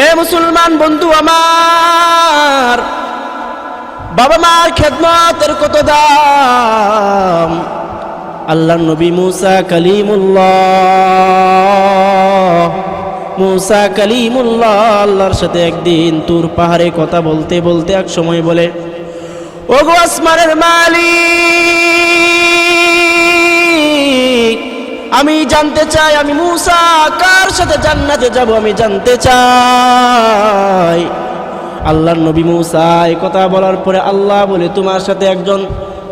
এ মুসলমান বন্ধু আমার, বাবা মার খেদমতের কত দাম। আল্লাহর নবী মুসা কালিমুল্লাহ আল্লাহর সাথে একদিন তুর পাহাড়ে কথা বলতে বলতে এক সময় বলে, ওগো আসমানের মালিক, আমি জানতে চাই আমি মুসা কার সাথে জান্নাতে যাব, আমি জানতে চাই। আল্লাহর নবী মুসা এই কথা বলার পরে আল্লাহ বলে, তোমার সাথে একজন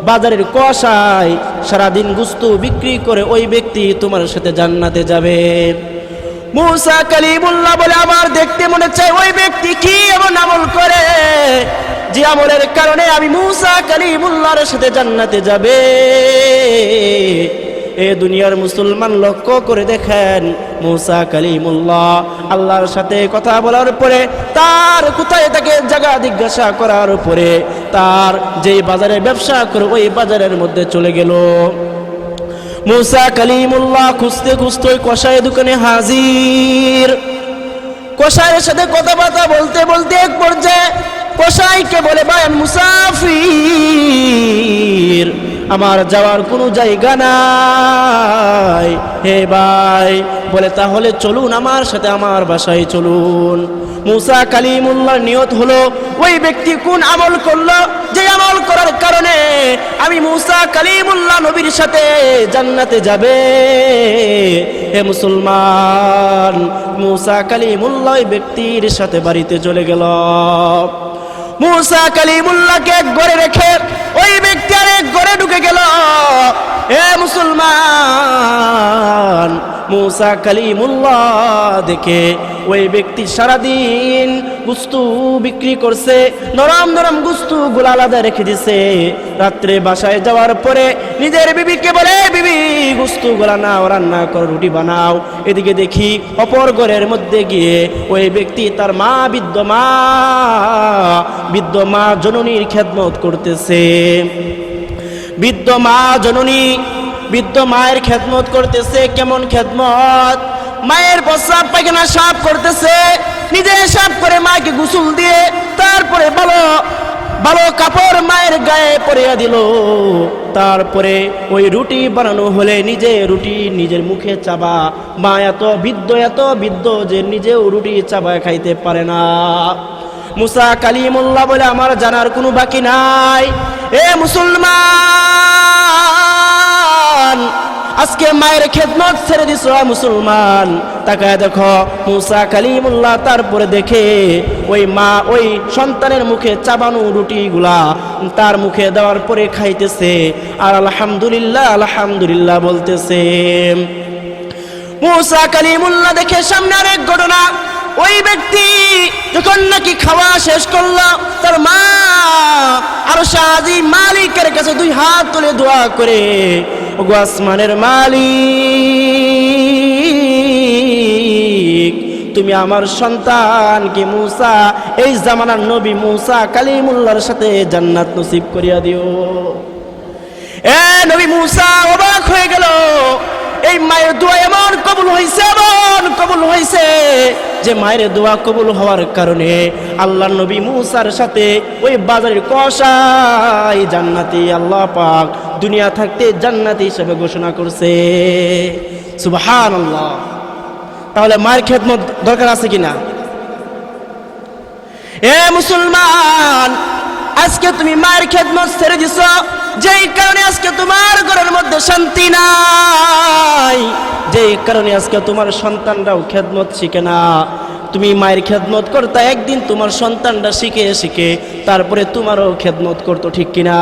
বাজারের কসাই সারাদিন গোশত বিক্রি করে ওই ব্যক্তি তোমার সাথে জান্নাতে যাবে। মুসা কালিমুল্লাহ বলে, আমার দেখতে মনে চাই ওই ব্যক্তি কি এমন আমল করে যে আমলের কারণে আমি মুসা কালিমুল্লাহর সাথে জান্নাতে যাবে। এ দুনিয়ার মুসলমান লক্ষ্য করে দেখেন, মুসা কালিমুল্লাহ আল্লাহর সাথে কথা বলার পরে তার কোথায় তাকে জায়গা জিজ্ঞাসা করার পরে তার যেই বাজারে ব্যবসা করে ওই বাজারের মধ্যে চলে গেল। মুসা কালিমুল্লাহ খুঁজতে খুঁজতে ওই কসাই দোকানে হাজির। কসাইয়ের সাথে কথাবার্তা বলতে বলতে এক পর্যায়ে কসাইকে বলে, ভাই আমি মুসাফির, আমার যাওয়ার কোনো জায়গা নাই। হে ভাই বলে, তাহলে চলুন আমার সাথে আমার বাসায় চলুন। মুসা কালিমুল্লাহ নিয়ত হলো, ওই ব্যক্তি কোন আমল করলো যে আমল করার কারণে আমি মুসা কালিমুল্লাহ নবীর সাথে জান্নাতে যাবে। হে মুসলমান, মুসা কালিমুল্লাহ ওই ব্যক্তির সাথে বাড়িতে চলে গেল। মুসা কালিমুল্লাহকে এক ঘরে রেখে ওই ব্যক্তি আরেক ঘরে ঢুকে গেল। হে মুসলমান, মুসা কালিমুল্লাহ দেখে ওই ব্যক্তি সারাদিন গোশত বিক্রি করছে, নরম নরম গোশত গুলা আলাদা রেখে দিছে। রাত্রে বাসায় যাওয়ার পরে নিজের বিবিকে বলে, বিবি গোশত গুলা নাও, রান্না করো, রুটি বানাও। এদিকে দেখি অপর ঘরের মধ্যে গিয়ে ওই ব্যক্তি তার বৃদ্ধ মা জননীর খেদমত করতেছে। বৃদ্ধ মায়ের খেদমত করতেছে। কেমন খেদমত? মায়ের প্রস্রাব পায়খানা সাফ করতেছে, নিজে সাফ করে মাকে গোসল দিয়ে তারপরে ভালো কাপড় মায়ের গায়ে পরিয়ে দিল। তারপরে ওই রুটি বানানো হলে নিজে রুটি নিজের মুখে চাবা। মা এত বৃদ্ধ যে নিজেও রুটি চাবায় খাইতে পারে না। মুসা কালিমুল্লাহ বলে, আমার জানার কোনো বাকি নাই। এ মুসলমান, আজকে মায়ের খেদমত ছেড়ে দিছ মুসলমান। তাকায় দেখো মুসা কালিমুল্লাহ, তারপরে দেখে ওই মা ওই সন্তানের মুখে চাবানো রুটিগুলা তার মুখে দেওয়ার পরে খাইতেছে আর আলহামদুলিল্লাহ আলহামদুলিল্লাহ বলতেছে। মুসা কালিমুল্লাহ দেখে সামনে আরেক ঘটনা। ওই ব্যক্তি যখন নাকি খাওয়া শেষ করলো, তার মা আরশ আজিম মালিকের কাছে দুই হাত তুলে দোয়া করে, ওগো আসমানের মালিক, তুমি আমার সন্তানকে মুসা, এই জামানার নবী মুসা কালিমুল্লাহর সাথে জান্নাত নসিব করিয়া দিও। এ নবী মুসা অবাক হয়ে গেল। এই মায়ের দোয়া এমন কবুল হয়েছে যে মায়ের দোয়া কবুল হওয়ার কারণে আল্লাহর নবী মুসার সাথে ওই বাজারের কসাই জান্নাতি আল্লাহ পাক দুনিয়া থাকতে জান্নাতি হিসেবে ঘোষণা করছে। সুবহানাল্লাহ। তাহলে মায়ের খেদমত দরকার আছে কিনা? এ মুসলমান, আজকে তুমি মায়ের খেদমত ছেড়ে দিছ, যেই কারণে আজকে তোমার ঘরের মধ্যে শান্তি নাই, যেই কারণে আজকে তোমার সন্তানরাও খেদমত শিখে না। তুমি মায়ের খেদমত করতে, একদিন তোমার সন্তানরা শিখে তারপরে তোমারও খেদমত করতো, ঠিক কিনা?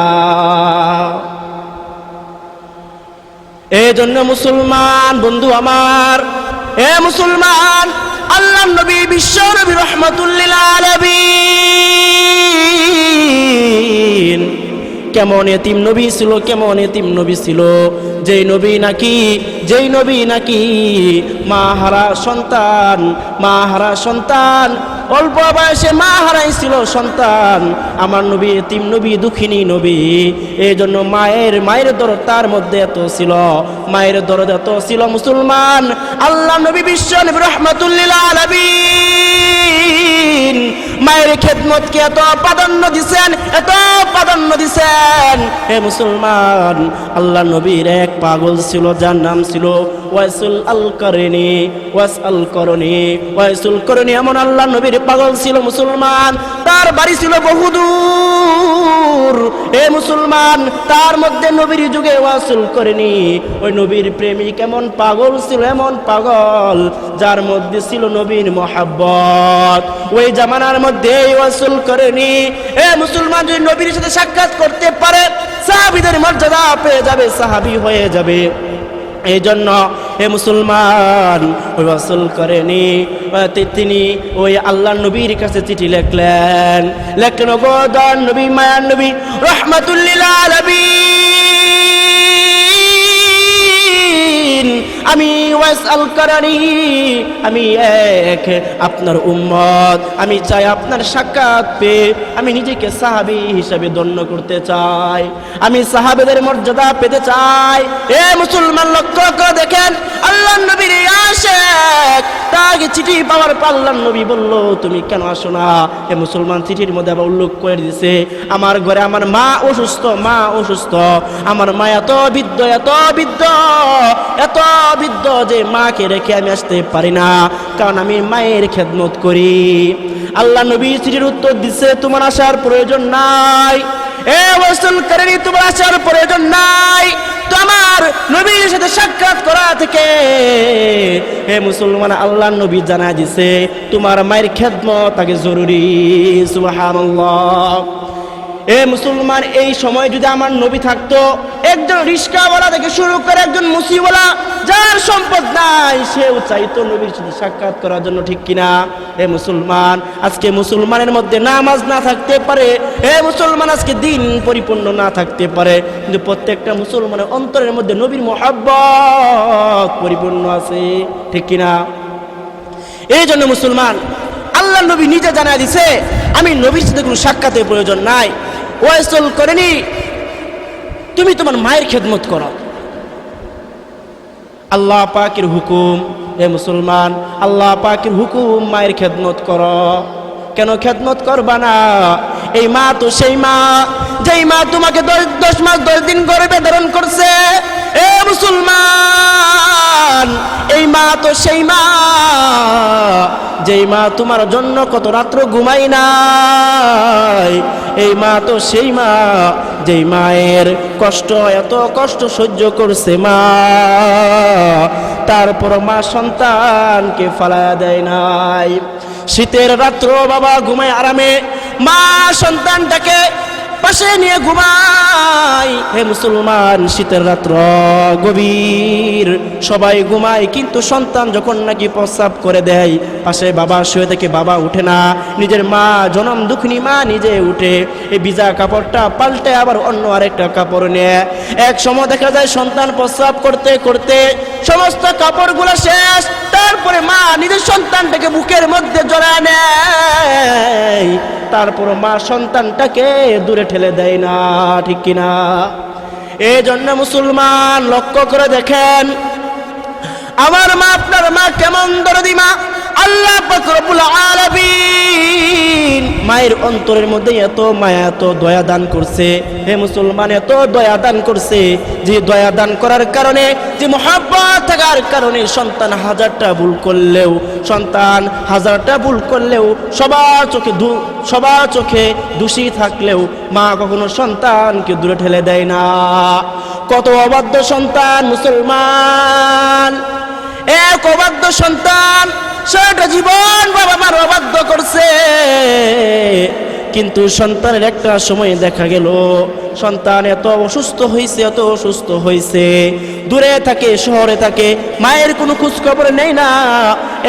এই জন্য মুসলমান বন্ধু আমার, এ মুসলমান, আল্লাহর নবী বিশ্ব নবী রাহমাতুল লিল আলামিন কেমন এতিম নবী ছিল, যেই নবী নাকি মাহারা সন্তান, অল্প বয়সে মা হারাইছিল সন্তান। আমার নবী এতিম নবী, দুঃখিনী নবী। এই জন্য মায়ের দরদ তার মধ্যে এত ছিল, মুসলমান। আল্লাহ নবী বিশ্ব নবী রাহমাতুল লিল আলামিন মায়ের খেদমতকে এত প্রাধান্য দিছেন, এত প্রাধান্য দিছেন। হে মুসলমান, আল্লাহ নবীর এক পাগল ছিল, যার নাম ছিল ওয়াইসুল আল করনি। ওয়াইসুল করনি এমন আল্লাহ নবীর পাগল ছিল মুসলমান, তার বাড়ি ছিল বহুদূর। হে মুসলমান, তার মধ্যে নবীর যুগে ওয়াইসুল করনি ওই নবীর প্রেমিক এমন পাগল ছিল, এমন পাগল যার মধ্যে ছিল নবীর মহব্বত। ওই জামানার মধ্যে ওয়াইসুল করনি হে মুসলমান যদি নবীর সাথে সাক্ষাৎ করতে পারে সাহাবীদের মর্যাদা পেয়ে যাবে, সাহাবী হয়ে যাবে। এই জন্য হে মুসলমান, ওই ওয়াসুল করেনি তিনি ওই আল্লাহ নবীর কাছে চিঠি লিখলেন। গো দয়ার নবী, মায়ার নবী, রাহমাতুল লিল আলামিন, আমি ওয়াইসুল করনি, আমি এক আপনার উম্মত, আমি চাই আপনার সাক্ষাৎ পেয়ে আমি নিজেকে সাহাবী হিসেবে ধন্য করতে চাই, আমি সাহাবেদের মর্যাদা পেতে চাই। এ মুসলমান, লক্ষ্য করে দেখেন আল্লাহ নবীর আশিক, তাকে চিঠি পাওয়ার পর আল্লাহ নবী বলল তুমি কেন আসো না? এ মুসলমান, চিঠির মধ্যে আবার উল্লেখ করে দিছে আমার ঘরে আমার মা অসুস্থ, মা অসুস্থ, আমার মা এত বৃদ্ধ, এত বৃদ্ধ, এত বৃদ্ধ যে মাকে রেখে আমি আসতে পারি না, কারণ আমি মায়ের খেদমত করি। আল্লাহ নবী চিঠির উত্তর দিচ্ছে তোমার আসার প্রয়োজন নাই, এ ওয়াসুল করনি তোমার আসার প্রয়োজন নাই, তোমার নবীর সাথে সাক্ষাৎ করা থেকে হে মুসলমান আল্লাহ নবী জানায় দিছে তোমার মায়ের খেদমত আগে জরুরি। সুবহানাল্লাহ। এ মুসলমান, এই সময় যদি আমার নবী থাকতো, একজন রিস্কাওয়ালা থেকে শুরু করে একজন মুসিওয়ালা যার সম্পদ নাই সেও চাইতো নবীর সাথে সাক্ষাৎ করার জন্য, ঠিক কিনা? হে মুসলমান, আজকে মুসলমানের মধ্যে নামাজ না থাকতে পারে, হে মুসলমান আজকে দিন পরিপূর্ণ না থাকতে পারে, কিন্তু প্রত্যেকটা মুসলমানের অন্তরের মধ্যে নবীর মহব্বত পরিপূর্ণ আছে, ঠিক কিনা? এই জন্য মুসলমান আল্লাহ নবী নিজে জানায় দিছে আমি নবীর সাথে কোনো সাক্ষাতের প্রয়োজন নাই। ওয়াইসুল করনি তুমি তোমার মায়ের খেদমত করো, আল্লাহ পাকের হুকুম। হে মুসলমান, আল্লাহ পাকের হুকুম, মায়ের খেদমত করো। কেন খেদমত করবা না? এই মা তো সেই মা যেই মা তোমাকে 10 মাস 10 দিন গর্ভে ধারণ করছে। এ মুসলমান, এই মা তো সেই মা যেই মা তোমার জন্য কত রাত্র ঘুমাই নাই। এই মা তো সেই মা যেই মায়ের কষ্ট, এত কষ্ট সহ্য করছে মা, তারপর মা সন্তানকে ফালায়া দেয় নাই। শীতের রাত্র বাবা ঘুমায় আরামে, মা সন্তানটাকে পাশে নিয়ে ঘুমায়। হে মুসলমান, শীতের রাত্র গভীর, সবাই ঘুমায়, কিন্তু সন্তান যখন নাকি প্রস্রাব করে দেয় পাশে বাবা শুয়ে থেকে বাবা উঠে না, নিজের মা জনম দুঃখিনী মা নিজে উঠে এই ভিজা কাপড়টা পাল্টে আবার অন্য আরেকটা কাপড় নিয়ে। এক সময় দেখা যায় সন্তান প্রস্রাব করতে করতে সমস্ত কাপড়গুলো শেষ, তারপরে মা নিজের সন্তানটাকে বুকের মধ্যে জড়ায় নেয়, তারপর মা সন্তানটাকে দূরে ঠেলে দেয় না, ঠিক কিনা? এই জন্য মুসলমান লক্ষ্য করে দেখেন আমার মা আপনার মা কেমন দরদি মা। আল্লাহ পাক রব্বুল আলামিন মায়ের অন্তরের মধ্যে এত মায়া, এত দয়া দান করছে। হে মুসলমান, এত দয়া দান করছে যে দয়া দান করার কারণে, যে মহব্বত থাকার কারণে সন্তান হাজারটা ভুল করলেও, সন্তান হাজারটা ভুল করলেও, সবার চোখে দোষী থাকলেও মা কখনো সন্তানকে দূরে ঠেলে দেয় না। কত অবাধ্য সন্তান মুসলমান, এক অবাধ্য সন্তান সারাটা জীবন বাবা মার অবাধ্য করছে, কিন্তু সন্তানের একটা সময় দেখা গেল সন্তান এত অসুস্থ হয়েছে, এত অসুস্থ হয়েছে, দূরে থাকে, শহরে থাকে, মায়ের কোনো খোঁজ খবর নেই না।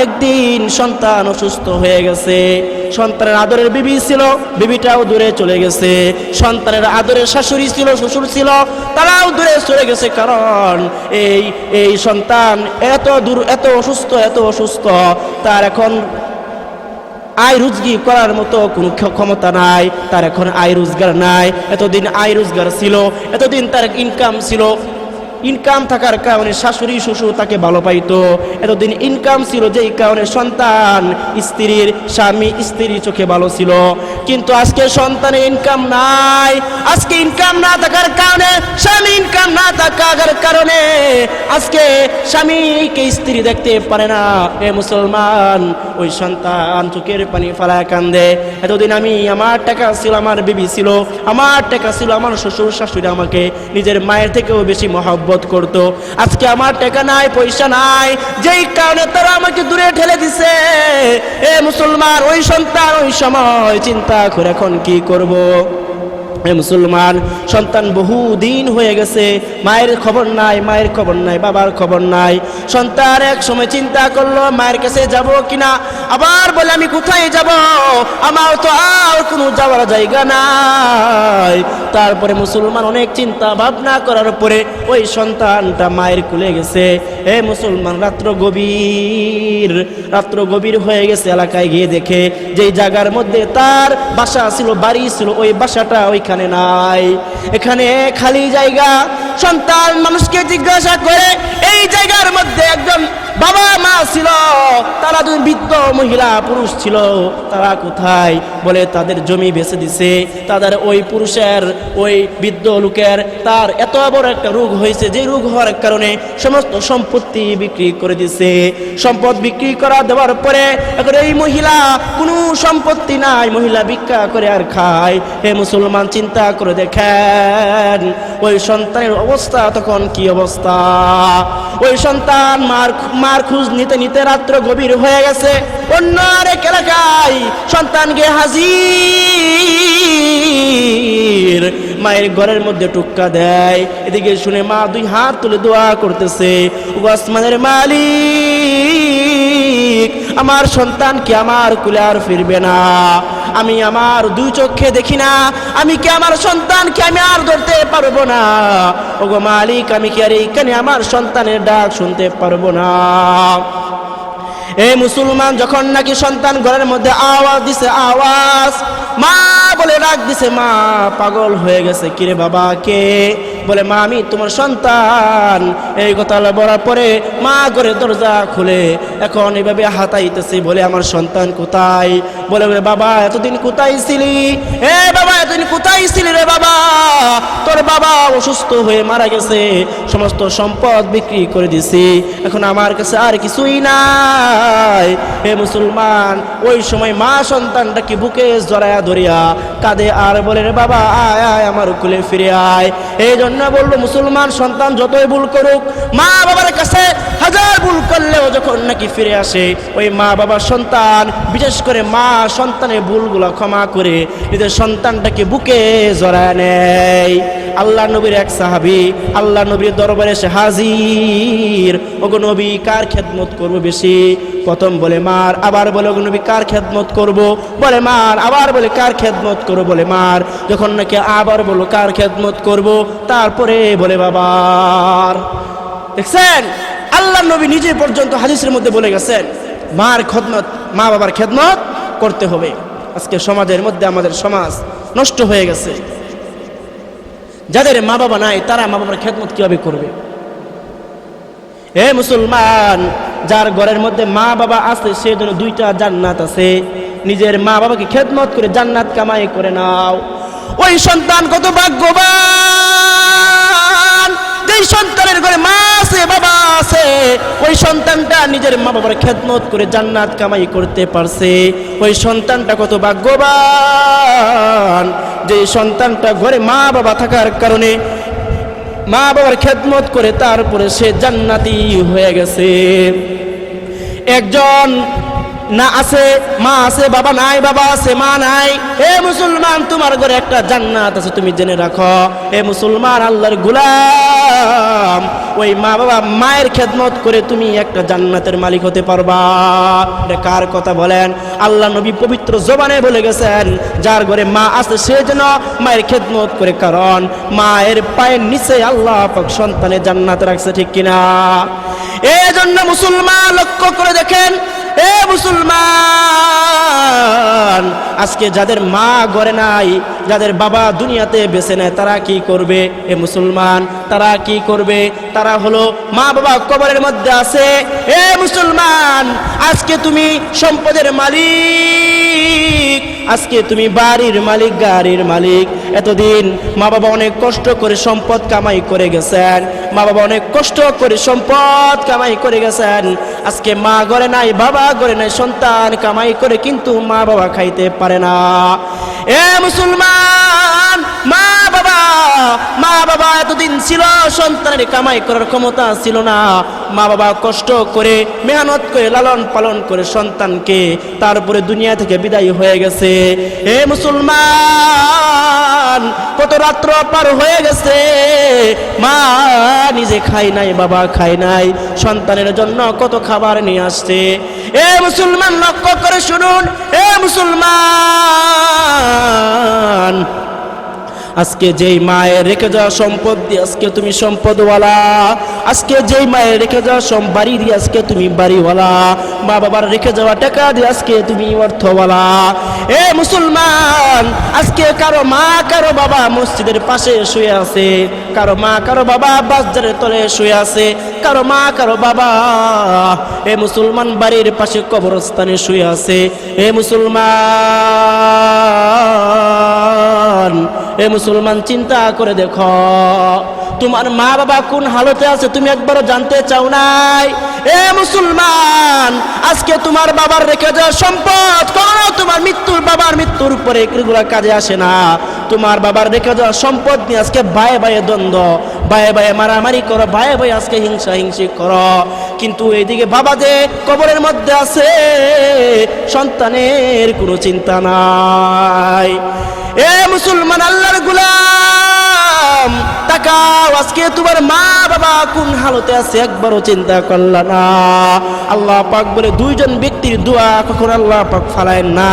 একদিন সন্তান অসুস্থ হয়ে গেছে, সন্তানের আদরের বিবি ছিল, বিবিটাও দূরে চলে গেছে, সন্তানের আদরের শাশুড়ি ছিল, শ্বশুর ছিল, তারাও দূরে চলে গেছে। কারণ এই সন্তান এত দূর, এত অসুস্থ, তার এখন আয় রোজগার করার মতো কোনো ক্ষমতা নাই, তার এখন আয় রোজগার নাই। এতদিন আয় রোজগার ছিল, এতদিন তার ইনকাম ছিল, ইনকাম থাকার কারণে শাশুড়ি শ্বশুর তাকে ভালো পাইতো। এতদিন ইনকাম ছিল যেই কারণে সন্তান স্ত্রীর স্বামী স্ত্রীর চোখে ভালো ছিল, কিন্তু আজকে সন্তানের ইনকাম নাই। আজকে ইনকাম না থাকার কারণে, স্বামী ইনকাম না থাকার কারণে আজকে স্বামীকে স্ত্রী দেখতে পারে না। এ মুসলমান, ওই সন্তান চোখের পানি ফেলায় কান্দে। এতদিন আমার টাকা ছিল, আমার বিবি ছিল, আমার টাকা ছিল, আমার শ্বশুর শাশুড়ি আমাকে নিজের মায়ের থেকেও বেশি মহব্বত করত। আজকে আমার টাকা নাই, পয়সা নাই, যেই কারণে তারা আমাকে দূরে ঠেলে দিছে। এ মুসলমান, ওই সন্তান ওই সময় চিন্তা করে এখন কি করব। এ মুসলমান, সন্তান বহু দিন হয়ে গেছে, মায়ের খবর নাই, মায়ের খবর নাই, বাবার খবর নাই। সন্তান এক সময় চিন্তা করলো মায়ের কাছে যাব কিনা, আবার বলে আমি কোথায় যাব, আমার তো আর কোনো যাওয়ার জায়গা নাই। তারপরে মুসলমান অনেক চিন্তা ভাবনা করার পরে ওই সন্তানটা মায়ের কুলে গেছে। এ মুসলমান, রাত্র গভীর হয়ে গেছে। এলাকায় গিয়ে দেখে যেই জায়গার মধ্যে তার বাসা ছিল, বাড়ি ছিল, ওই বাসাটা ওইখানে নাই, এখানে খালি জায়গা। সন্তান মানুষকে জিজ্ঞাসা করে এই জায়গার মধ্যে একজন বাবা মা ছিল, তারা দুই বৃদ্ধ মহিলা পুরুষ ছিল, তারা কোথায়? বলে তাদের জমি বেচে দিছে। তাদের ওই পুরুষের, ওই বৃদ্ধ লোকের তার এত বড় একটা রোগ হয়েছে, যে রোগ হওয়ার কারণে সমস্ত সম্পত্তি বিক্রি করে দিছে। সম্পদ বিক্রি করা দেওয়ার পরে এখন এই মহিলা কোনো সম্পত্তি নাই, মহিলা ভিক্ষা করে আর খায়। হে মুসলমান, চিন্তা করে দেখেন ওই সন্তানের অবস্থা তখন কি অবস্থা। ওই সন্তান মার খোঁজ নিতে নিতে রাত্র গভীর হয়ে গেছে। অন্য আরেক এলাকায় সন্তানকে হাজির, মায়ের ঘরের মধ্যে টুক্কা দেয়। এদিকে শুনে মা দুই হাত তুলে দোয়া করতেছে, ও আসমানের মালিক, আমার সন্তানকে আমার কুলে আর ফিরবে না, আমি আমার দুই চোখে দেখি না, আমি কি আমার সন্তানকে আমি আর ধরতে পারবো না। ওগো মালিক, আমি কি আর এইখানে আমার সন্তানের ডাক শুনতে পারবো না। এই মুসলমান যখন নাকি সন্তান ঘরের মধ্যে আওয়াজ দিছে, আওয়াজ, মা বলে ডাক দিছে, মা পাগল হয়ে গেছে। কিরে বাবা, কে? বলে মা আমি তোমার সন্তান। এই কথা বলার পরে মা ঘরের দরজা খুলে এখন এইভাবে হাতাইতেছে, বলে আমার সন্তান কোথায়? বলে বাবা এতদিন কোথায় ছিলি? এ বাবা এতদিন কোথায় ছিলি রে বাবা? তোর বাবা অসুস্থ হয়ে মারা গেছে, সমস্ত সম্পদ বিক্রি করে দিছি, এখন আমার কাছে আর কিছুই নাই। হে মুসলমান, ওই সময় মা সন্তানটাকে বুকে জড়ায়া ধরিয়া কাঁদে আর বলে রে বাবা আয় আয় আমার কুলে ফিরে আয়। এই জন্য বললো মুসলমান, সন্তান যতই ভুল করুক, মা বাবার কাছে হাজার ভুল করলেও যখন নাকি ফিরে আসে, ওই মা বাবার সন্তান, বিশেষ করে মা সন্তানের ভুলগুলো ক্ষমা করে নিজের সন্তানটাকে বুকে জড়ায় নেয়। আল্লাহ নবীর এক সাহাবী আল্লাহ নবীর দরবারে এসে হাজির। ওগো নবী, কার খেদমত করব বেশি? প্রথম বলে মার, আবার বলে ওগো নবী কার খেদমত করব? বলে মার, আবার বলে কার খেদমত করব? বলে মার। যখন নাকি আবার বলো কার খেদমত করব, তারপরে বলে বাবার। দেখছেন, আল্লাহ নবী নিজে পর্যন্ত হাদিসের মধ্যে বলে গেছেন মার খেদমত, মা বাবার খেদমত করতে হবে। আজকে সমাজের মধ্যে আমাদের সমাজ নষ্ট হয়ে গেছে। যাদের মা বাবা নাই তারা মা বাবার খেদমত কিভাবে করবে? হে মুসলমান, যার ঘরের মধ্যে মা বাবা আছে সে জন্য দুইটা জান্নাত আছে। নিজের মা বাবাকে খেদমত করে জান্নাত কামাই করে নাও। ওই সন্তান কত ভাগ্যবান, যেই সন্তানের ঘরে মা আছে বাবা আছে, ওই সন্তানটা নিজের মা বাবার খেদমত করে জান্নাত কামাই করতে পারছে। ওই সন্তানটা কত ভাগ্যবান, যে সন্তানটা ঘরে মা বাবা থাকার কারণে মা বাবার খেদমত করে তারপরে সে জান্নাতি হয়ে গেছে। একজন না আছে, মা আছে, বাবা নাই, বাবা আছে, মা নাই। হে মুসলমান, তোমার ঘরে একটা জান্নাত আছে, তুমি জেনে রাখো। হে মুসলমান, আল্লাহর গোলাম, ওই মা বাবা মায়ের খেদমত করে তুমি একটা জান্নাতের মালিক হতে পারবা। এটা কার কথা বলেন? আল্লাহ নবী পবিত্র জবানে বলে গেছেন, যার ঘরে মা আছে সে যেন মায়ের খেদমত করে, কারণ মায়ের পায়ের নিচে আল্লাহ পাক সন্তানের জান্নাত রাখছে, ঠিক কিনা? এই জন্য মুসলমান লক্ষ্য করে দেখেন, এ মুসলমান, আজকে যাদের মা ঘরে নাই, যাদের বাবা দুনিয়াতে বেঁচে নেয়, তারা কি করবে? এ মুসলমান, তারা কি করবে? তারা হলো মা বাবা কবরের মধ্যে আছে। এ মুসলমান, আজকে তুমি সম্পদের মালিক, আজকে তুমি বাড়ির মালিক, গাড়ির মালিক। এতদিন মা বাবা অনেক কষ্ট করে সম্পদ কামাই করে গেছেন, মা বাবা অনেক কষ্ট করে সম্পদ কামাই করে গেছেন। আজকে মা ঘরে নাই, বাবা ঘরে নাই, সন্তান কামাই করে কিন্তু মা বাবা খাইতে পারে না। এ মুসলমান, মা বাবা এতদিন ছিল, সন্তানের কামাই করার ক্ষমতা ছিল না। মা বাবা কষ্ট করে মেহনত করে লালন পালন করে সন্তানকে তারপরে দুনিয়া থেকে বিদায় হয়ে গেছে। হে মুসলমান, কত রাত্র পার হয়ে গেছে, মা নিজে খায় নাই, বাবা খায় নাই, সন্তানের জন্য কত খাবার নিয়ে আসছে। এ মুসলমান, লক্ষ্য করে শুনুন। এ মুসলমান, আজকে যেই মায়ের রেখে যাওয়া সম্পদ দিয়ে আজকে তুমি সম্পদওয়ালা, আজকে যেই মায়ের রেখে যাওয়া বাড়ি দিয়ে আজকে তুমি বাড়িওয়ালা, মা বাবার রেখে যাওয়া টাকা দিয়ে আজকে তুমি অর্থওয়ালা। এ মুসলমান, আজকে কারো মা কারো বাবা মসজিদের পাশে শুয়ে আছে, কারো মা কারো বাবা বাজারের তলে শুয়ে আছে, কারো মা কারো বাবা এ মুসলমান বাড়ির পাশে কবরস্থানে শুয়ে আছে। এ মুসলমান, এ মুসলমান, চিন্তা করে দেখো তোমার মা বাবা কোন হালতে আছে, তুমি একবারও জানতে চাও নাই? এ মুসলমান, আজকে তোমার বাবার রেখে যাওয়া সম্পদ কখনো তোমার বাবার মৃত্যুর পরে এগুলো কাজে আসে না। তোমার বাবার রেখে যাওয়া সম্পদ নিয়ে আজকে ভাই ভাইয়ে দ্বন্দ্ব, ভাই ভাইয়ে মারামারি করো, ভাই ভাই আজকে হিংসা করো। কিন্তু এইদিকে বাবা যে কবরের মধ্যে আছে, সন্তানের কোনো চিন্তা নাই। এ মুসলমান, আল্লাহর গোলাম, তাকাও আজকে তোমার মা বাবা কোন হালতে আছে, একবারও চিন্তা করলা না। আল্লাহ পাক বলে দুইজন ব্যক্তির দোয়া কখনো আল্লাহ পাক ফালায় না।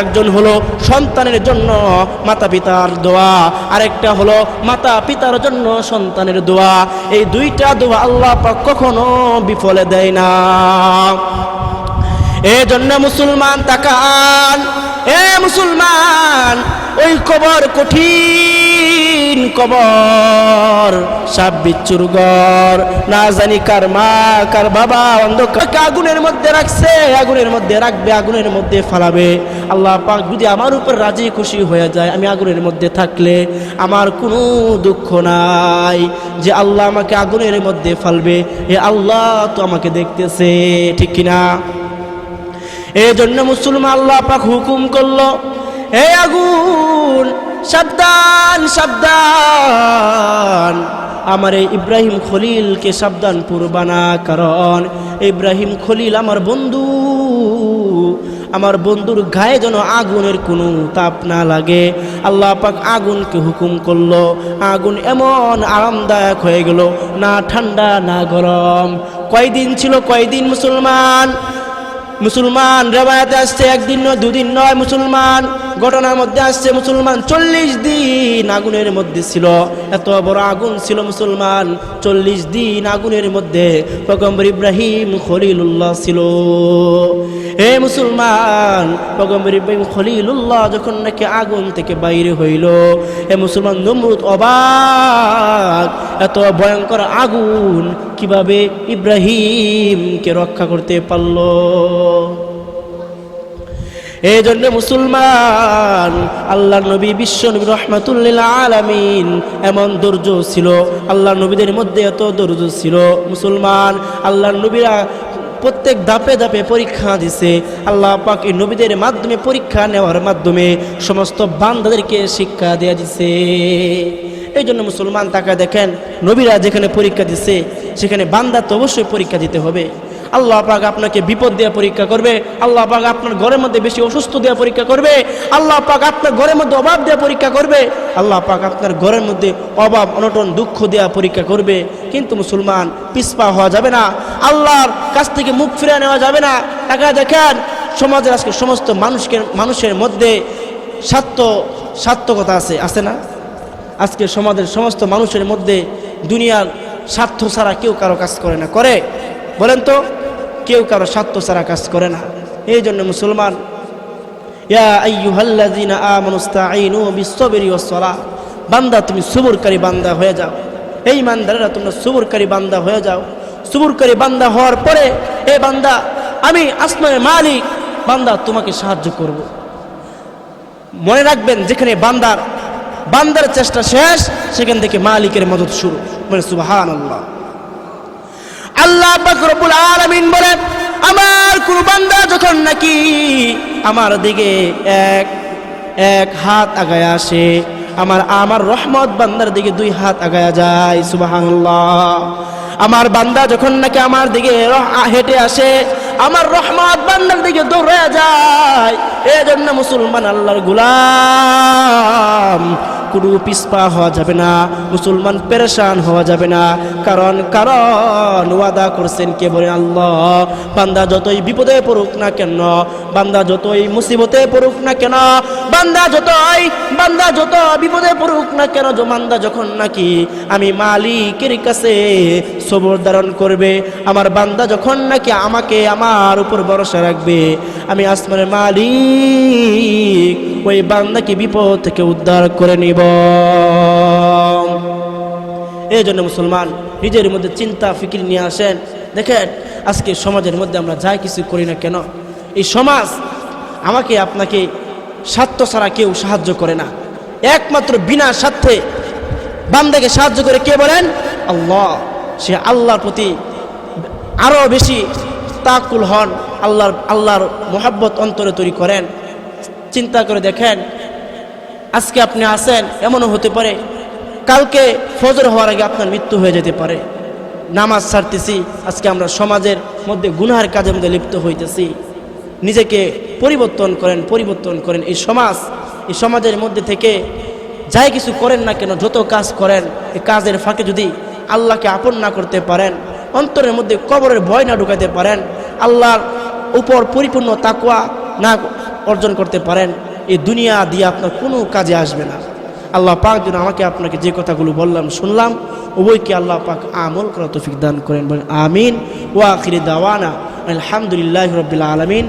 একজন হলো সন্তানের জন্য মাতা পিতার দোয়া, আরেকটা হলো মাতা পিতার জন্য সন্তানের দোয়া। এই দুইটা দোয়া আল্লাহ পাক কখনো বিফলে দেয় না। এই জন্য মুসলমান তাকান। এ মুসলমান, ওই কবর কঠিন কবর, সাপ বিচ্ছুর ঘর, না জানি কার মা কার বাবা অন্ধকার আগুনের মধ্যে রাখছে, আগুনের মধ্যে রাখবে, আগুনের মধ্যে ফালাবে। আল্লাহ পাক যদি আমার উপর রাজি খুশি হয়ে যায়, আমি আগুনের মধ্যে থাকলে আমার কোনো দুঃখ নাই যে আল্লাহ আমাকে আগুনের মধ্যে ফালবে। এ আল্লাহ তো আমাকে দেখতেছে, ঠিক কিনা? এই জন্য মুসলমান আল্লাহ পাক হুকুম করলো, হে আগুন, সাবধান সাবধান, আমার এই ইব্রাহিম খলিলকে সাবধান পূর্বানা, কারণ ইব্রাহিম খলিল আমার বন্ধু, আমার বন্ধুর গায়ে যেন আগুনের কোনো তাপ না লাগে। আল্লাহ পাক আগুনকে হুকুম করলো, আগুন এমন আরামদায়ক হয়ে গেল, না ঠান্ডা না গরম। কয়দিন ছিল? কয়দিন মুসলমান রেবায়াতে আসছে, একদিন নয়, দুদিন নয়, মুসলমান ঘটনার মধ্যে আসছে মুসলমান 40 দিন আগুনের মধ্যে ছিল। এত বড় আগুন ছিল মুসলমান, 40 দিন আগুনের মধ্যে পয়গম্বর ইব্রাহিম খলিলুল্লাহ ছিল। হে মুসলমান, পয়গম্বর ইব্রাহিম খলিলুল্লাহ যখন নাকি আগুন থেকে বাইরে হইল, হে মুসলমান নমরুদ অবাক, এত ভয়ঙ্কর আগুন কিভাবে ইব্রাহিমকে রক্ষা করতে পারল? এই জন্য মুসলমান, আল্লাহ নবী বিশ্ব নবী রহমাতুল্লিল আলামিন এমন ধৈর্য ছিল, আল্লাহ নবীদের মধ্যে এত ধৈর্য ছিল। মুসলমান, আল্লাহ নবীরা প্রত্যেক ধাপে ধাপে পরীক্ষা দিছে। আল্লাহ পাক এই নবীদের মাধ্যমে, পরীক্ষা নেওয়ার মাধ্যমে সমস্ত বান্দাদেরকে শিক্ষা দেয়া দিছে। এই জন্য মুসলমান তাকায় দেখেন, নবীরা যেখানে পরীক্ষা দিছে সেখানে বান্দা তো অবশ্যই পরীক্ষা দিতে হবে। আল্লাহ পাক আপনাকে বিপদ দেওয়া পরীক্ষা করবে, আল্লাহ পাক আপনার ঘরের মধ্যে বেশি অসুস্থ দেওয়া পরীক্ষা করবে, আল্লাহ পাক আপনার ঘরের মধ্যে অভাব দেওয়া পরীক্ষা করবে, আল্লাহ পাক আপনার ঘরের মধ্যে অভাব অনটন দুঃখ দেওয়া পরীক্ষা করবে। কিন্তু মুসলমান, পিছপা হওয়া যাবে না, আল্লাহর কাছ থেকে মুখ ফিরিয়ে নেওয়া যাবে না। টাকা দেখেন সমাজের আজকে সমস্ত মানুষের মধ্যে স্বার্থকতা আছে না? আজকে সমাজের সমস্ত মানুষের মধ্যে দুনিয়ার স্বার্থ ছাড়া কেউ কারো কাজ করে না। করে? বলেন তো, কেউ কারো স্বার্থ ছাড়া কাজ করে না। এই জন্য মুসলমান, ইয়া আইয়ুহাল্লাযীনা আমানুস্তাঈনু বিস-সাবরি ওয়াস-সালাহ, বান্দা তুমি সবরকারী বান্দা হয়ে যাও। এই ইমানদারেরা তোমরা সবরকারী বান্দা হয়ে যাও। সবরকারী বান্দা হওয়ার পরে এ বান্দা আমি আসমানের মালিক, বান্দা তোমাকে সাহায্য করব। মনে রাখবেন যেখানে বান্দার চেষ্টা শেষ, সেখান থেকে মালিকের মদদ শুরু। বলে সুবহানাল্লাহ। আল্লাহ পাক রব্বুল আলামিন বলেন, আমার কোন বান্দা যখন নাকি আমার দিকে এক হাত আগায় আসে, আমার রহমত বান্দার দিকে 2 হাত আগায়া যায়। সুবহানাল্লাহ। আমার বান্দা যখন নাকি আমার দিকে হেঁটে আসে, আমার রহমত বান্দার দিকে দৌড়ে যায়। এজন্য মুসলমান আল্লাহর গোলাম কোনো পিছপা হওয়া যাবে না, মুসলমান পেরেশান হওয়া যাবে না। কারণ ওয়াদা করছেন কে বলেন? আল্লাহ। বান্দা যতই বিপদে পড়ুক না কেন, বান্দা যতই মুসিবতে পড়ুক না কেন, বান্দা যত বিপদে পড়ুক না কেন, বান্দা যখন নাকি আমি মালিকের কাছে সবর ধারণ করবে, আমার বান্দা যখন নাকি আমাকে আমার উপর ভরসা রাখবে, আমি আসমানের মালিক ওই বান্দাকে বিপদ থেকে উদ্ধার করে নিব। এই জন্য মুসলমান নিজের মধ্যে চিন্তা ফিকির নিয়ে আসেন। দেখেন আজকে সমাজের মধ্যে আমরা যাই কিছু করি না কেন, এই সমাজ আমাকে আপনাকে স্বার্থ ছাড়া কেউ সাহায্য করে না। একমাত্র বিনা স্বার্থে বান্দাকে সাহায্য করে কে বলেন? আল্লাহ। সে আল্লাহর প্রতি আরো বেশি তাকুল হন, আল্লাহর মোহাব্বত অন্তরে তৈরি করেন। চিন্তা করে দেখেন, আজকে আপনি আছেন, এমনও হতে পারে কালকে ফজর হওয়ার আগে আপনার মৃত্যু হয়ে যেতে পারে। নামাজ ছাড়তেছি, আজকে আমরা সমাজের মধ্যে গুনাহের কাজের মধ্যে লিপ্ত হইতেছি। নিজেকে পরিবর্তন করেন। এই সমাজের মধ্যে থেকে যাই কিছু করেন না কেন, যত কাজ করেন, এই কাজের ফাঁকে যদি আল্লাহকে আপন না করতে পারেন, অন্তরের মধ্যে কবরের ভয় না ঢুকাতে পারেন, আল্লাহর উপর পরিপূর্ণ তাকওয়া না অর্জন করতে পারেন, এই দুনিয়া দিয়ে আপনার কোনো কাজে আসবে না। আল্লাহ পাক যেন আমাকে আপনাকে যে কথাগুলো বললাম শুনলাম উভয়কে আল্লাহ পাক আমল করার তৌফিক দান করেন। আমিন। ওয়া আখিরি দাওয়ানা আলহামদুলিল্লাহি রাব্বিল আলামিন।